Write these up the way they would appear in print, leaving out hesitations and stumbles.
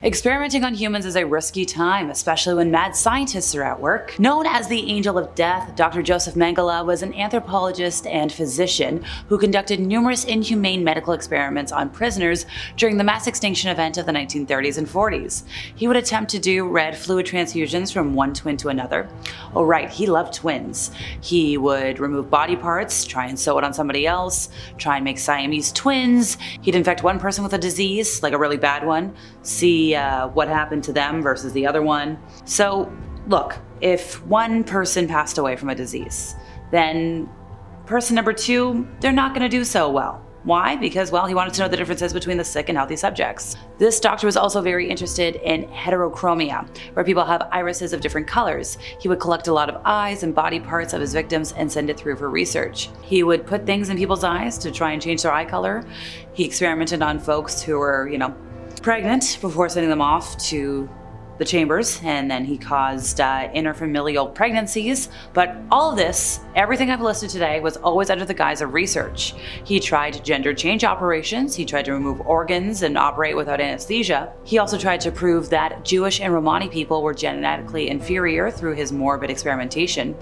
Experimenting on humans is a risky time, especially when mad scientists are at work. Known as the Angel of Death, Dr. Josef Mengele was an anthropologist and physician who conducted numerous inhumane medical experiments on prisoners during the mass extinction event of the 1930s and 40s. He would attempt to do red fluid transfusions from one twin to another. Oh right, he loved twins. He would remove body parts, try and sew it on somebody else, try and make Siamese twins. He'd infect one person with a disease, like a really bad one, see what happened to them versus the other one. So look, if one person passed away from a disease, then person number two, they're not going to do so well. Why? Because, well, he wanted to know the differences between the sick and healthy subjects. This doctor was also very interested in heterochromia, where people have irises of different colors. He would collect a lot of eyes and body parts of his victims and send it through for research. He would put things in people's eyes to try and change their eye color. He experimented on folks who were, pregnant before sending them off to the chambers, and then he caused interfamilial pregnancies. But all of this, everything I've listed today, was always under the guise of research. He tried gender change operations, he tried to remove organs and operate without anesthesia. He also tried to prove that Jewish and Romani people were genetically inferior through his morbid experimentation.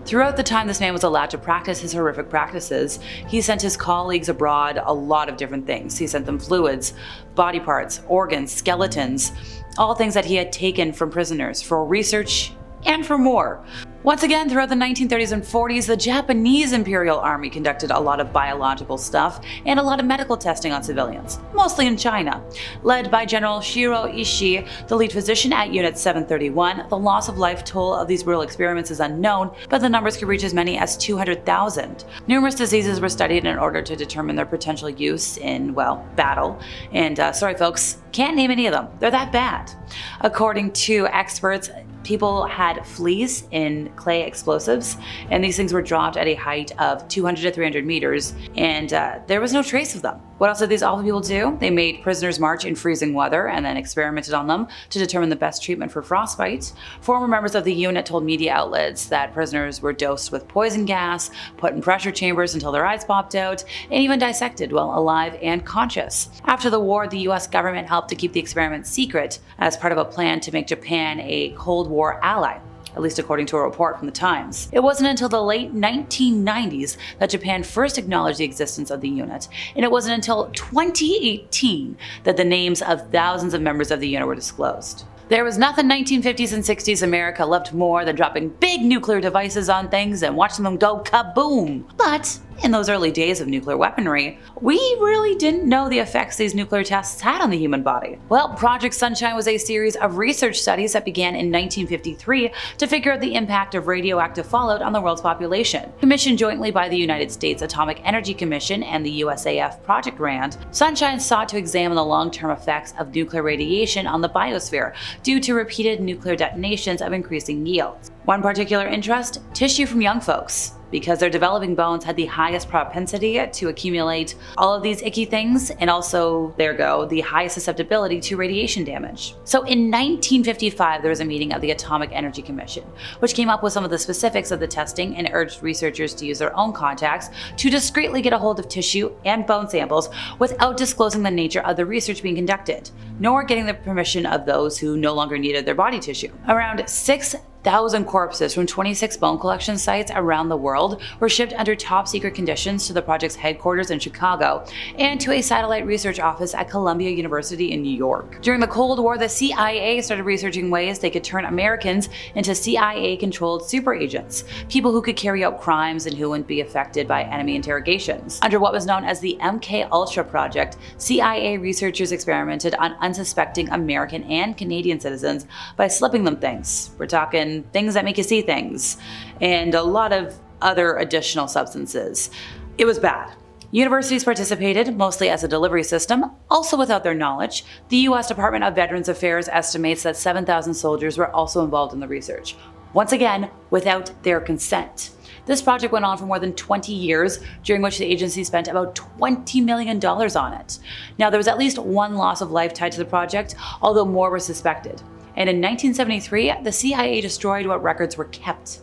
Throughout the time this man was allowed to practice his horrific practices, he sent his colleagues abroad a lot of different things. He sent them fluids, body parts, organs, skeletons, all things that he had taken from prisoners for research and for more. Once again, throughout the 1930s and 40s, the Japanese Imperial Army conducted a lot of biological stuff and a lot of medical testing on civilians, mostly in China. Led by General Shiro Ishii, the lead physician at Unit 731, the loss of life toll of these brutal experiments is unknown, but the numbers could reach as many as 200,000. Numerous diseases were studied in order to determine their potential use in, battle. And sorry folks, can't name any of them. They're that bad. According to experts, people had fleas in clay explosives, and these things were dropped at a height of 200 to 300 meters, and there was no trace of them. What else did these awful people do? They made prisoners march in freezing weather and then experimented on them to determine the best treatment for frostbite. Former members of the unit told media outlets that prisoners were dosed with poison gas, put in pressure chambers until their eyes popped out, and even dissected while alive and conscious. After the war, the US government helped to keep the experiment secret as part of a plan to make Japan a Cold War ally, at least according to a report from the Times. It wasn't until the late 1990s that Japan first acknowledged the existence of the unit, and it wasn't until 2018 that the names of thousands of members of the unit were disclosed. There was nothing 1950s and 60s America loved more than dropping big nuclear devices on things and watching them go kaboom. But in those early days of nuclear weaponry, we really didn't know the effects these nuclear tests had on the human body. Well, Project Sunshine was a series of research studies that began in 1953 to figure out the impact of radioactive fallout on the world's population. Commissioned jointly by the United States Atomic Energy Commission and the USAF Project RAND, Sunshine sought to examine the long-term effects of nuclear radiation on the biosphere due to repeated nuclear detonations of increasing yields. One particular interest, tissue from young folks, because their developing bones had the highest propensity to accumulate all of these icky things, and also, the highest susceptibility to radiation damage. So in 1955, there was a meeting of the Atomic Energy Commission, which came up with some of the specifics of the testing and urged researchers to use their own contacts to discreetly get a hold of tissue and bone samples without disclosing the nature of the research being conducted, nor getting the permission of those who no longer needed their body tissue. Around 6,000 corpses from 26 bone collection sites around the world were shipped under top secret conditions to the project's headquarters in Chicago and to a satellite research office at Columbia University in New York. During the Cold War, the CIA started researching ways they could turn Americans into CIA-controlled super agents, people who could carry out crimes and who wouldn't be affected by enemy interrogations. Under what was known as the MK-Ultra project, CIA researchers experimented on unsuspecting American and Canadian citizens by slipping them things. We're talking things that make you see things, and a lot of other additional substances. It was bad. Universities participated, mostly as a delivery system, also without their knowledge. The US Department of Veterans Affairs estimates that 7,000 soldiers were also involved in the research, once again, without their consent. This project went on for more than 20 years, during which the agency spent about $20 million on it. Now, there was at least one loss of life tied to the project, although more were suspected. And in 1973, the CIA destroyed what records were kept.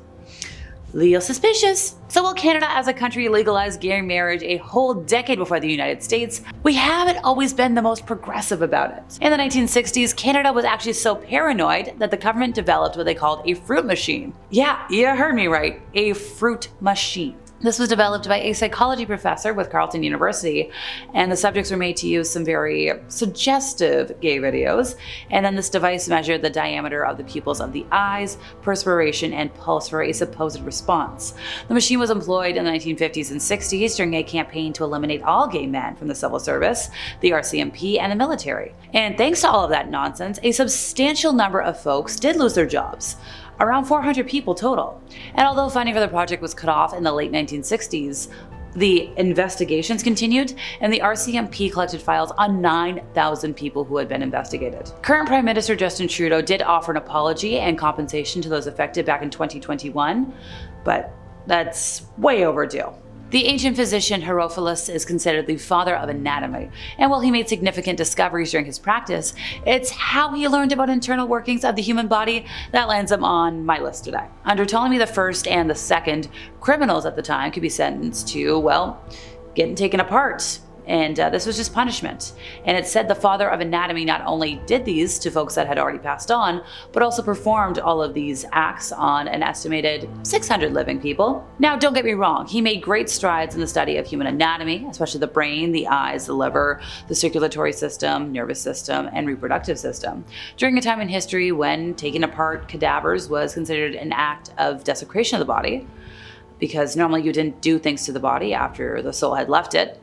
Leo suspicious. So while Canada as a country legalized gay marriage a whole decade before the United States, we haven't always been the most progressive about it. In the 1960s, Canada was actually so paranoid that the government developed what they called a fruit machine. Yeah, you heard me right, a fruit machine. This was developed by a psychology professor with Carleton University, and the subjects were made to use some very suggestive gay videos, and then this device measured the diameter of the pupils of the eyes, perspiration, and pulse for a supposed response. The machine was employed in the 1950s and 60s during a campaign to eliminate all gay men from the civil service, the RCMP, and the military. And thanks to all of that nonsense, a substantial number of folks did lose their jobs. Around 400 people total. And although funding for the project was cut off in the late 1960s, the investigations continued, and the RCMP collected files on 9,000 people who had been investigated. Current Prime Minister Justin Trudeau did offer an apology and compensation to those affected back in 2021, but that's way overdue. The ancient physician Herophilus is considered the father of anatomy, and while he made significant discoveries during his practice, it's how he learned about internal workings of the human body that lands him on my list today. Under Ptolemy I and II, criminals at the time could be sentenced to, well, getting taken apart. And this was just punishment. And it said the father of anatomy not only did these to folks that had already passed on, but also performed all of these acts on an estimated 600 living people. Now, don't get me wrong, he made great strides in the study of human anatomy, especially the brain, the eyes, the liver, the circulatory system, nervous system, and reproductive system, during a time in history when taking apart cadavers was considered an act of desecration of the body, because normally you didn't do things to the body after the soul had left it.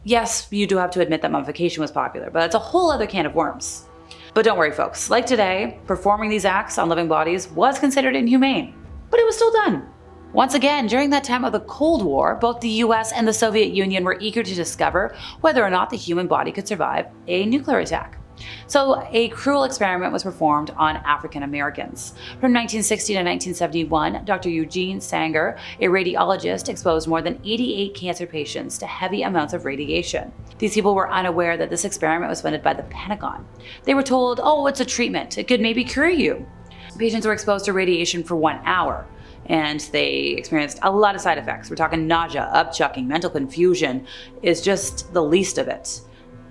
Yes, you do have to admit that mummification was popular, but that's a whole other can of worms. But don't worry folks, like today, performing these acts on living bodies was considered inhumane, but it was still done. Once again, during that time of the Cold War, both the US and the Soviet Union were eager to discover whether or not the human body could survive a nuclear attack. So a cruel experiment was performed on African Americans. From 1960 to 1971, Dr. Eugene Sanger, a radiologist, exposed more than 88 cancer patients to heavy amounts of radiation. These people were unaware that this experiment was funded by the Pentagon. They were told, oh, it's a treatment, it could maybe cure you. Patients were exposed to radiation for 1 hour, and they experienced a lot of side effects. We're talking nausea, upchucking, mental confusion is just the least of it.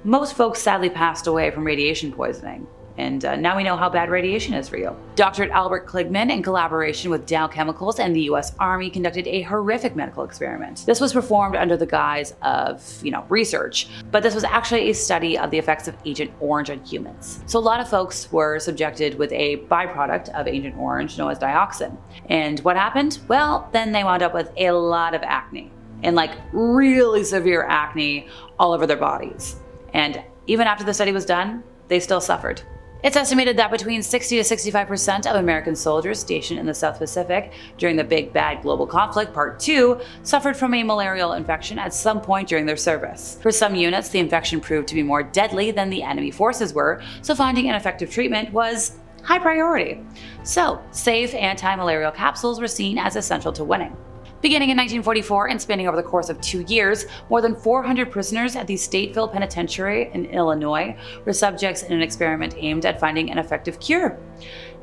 Most folks sadly passed away from radiation poisoning, and now we know how bad radiation is for you. Dr. Albert Kligman, in collaboration with Dow Chemicals and the US Army, conducted a horrific medical experiment. This was performed under the guise of, research, but this was actually a study of the effects of Agent Orange on humans. So a lot of folks were subjected with a byproduct of Agent Orange known as dioxin. And what happened? Well, then they wound up with a lot of acne, and really severe acne all over their bodies. And even after the study was done, they still suffered. It's estimated that between 60 to 65% of American soldiers stationed in the South Pacific during the Big Bad Global Conflict Part 2 suffered from a malarial infection at some point during their service. For some units, the infection proved to be more deadly than the enemy forces were, so finding an effective treatment was high priority. So, safe anti-malarial capsules were seen as essential to winning. Beginning in 1944 and spanning over the course of 2 years, more than 400 prisoners at the Stateville Penitentiary in Illinois were subjects in an experiment aimed at finding an effective cure.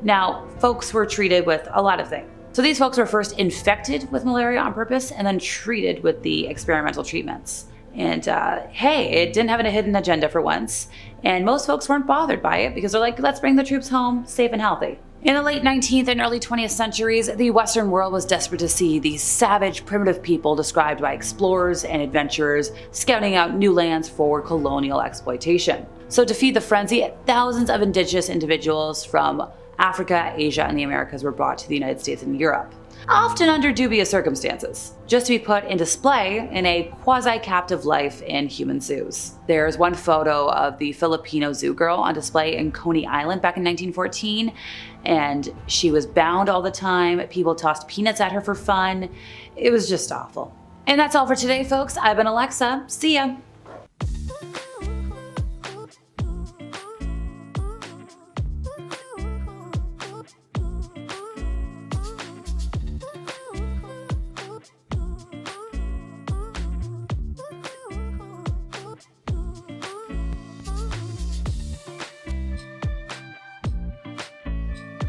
Now, folks were treated with a lot of things. So these folks were first infected with malaria on purpose and then treated with the experimental treatments. And hey, it didn't have a hidden agenda for once. And most folks weren't bothered by it because they're like, let's bring the troops home safe and healthy. In the late 19th and early 20th centuries, the Western world was desperate to see these savage, primitive people described by explorers and adventurers scouting out new lands for colonial exploitation. So to feed the frenzy, thousands of indigenous individuals from Africa, Asia, and the Americas were brought to the United States and Europe, often under dubious circumstances, just to be put in display in a quasi-captive life in human zoos. There's one photo of the Filipino zoo girl on display in Coney Island back in 1914, and she was bound all the time. People tossed peanuts at her for fun. It was just awful. And that's all for today, folks. I've been Alexa. See ya.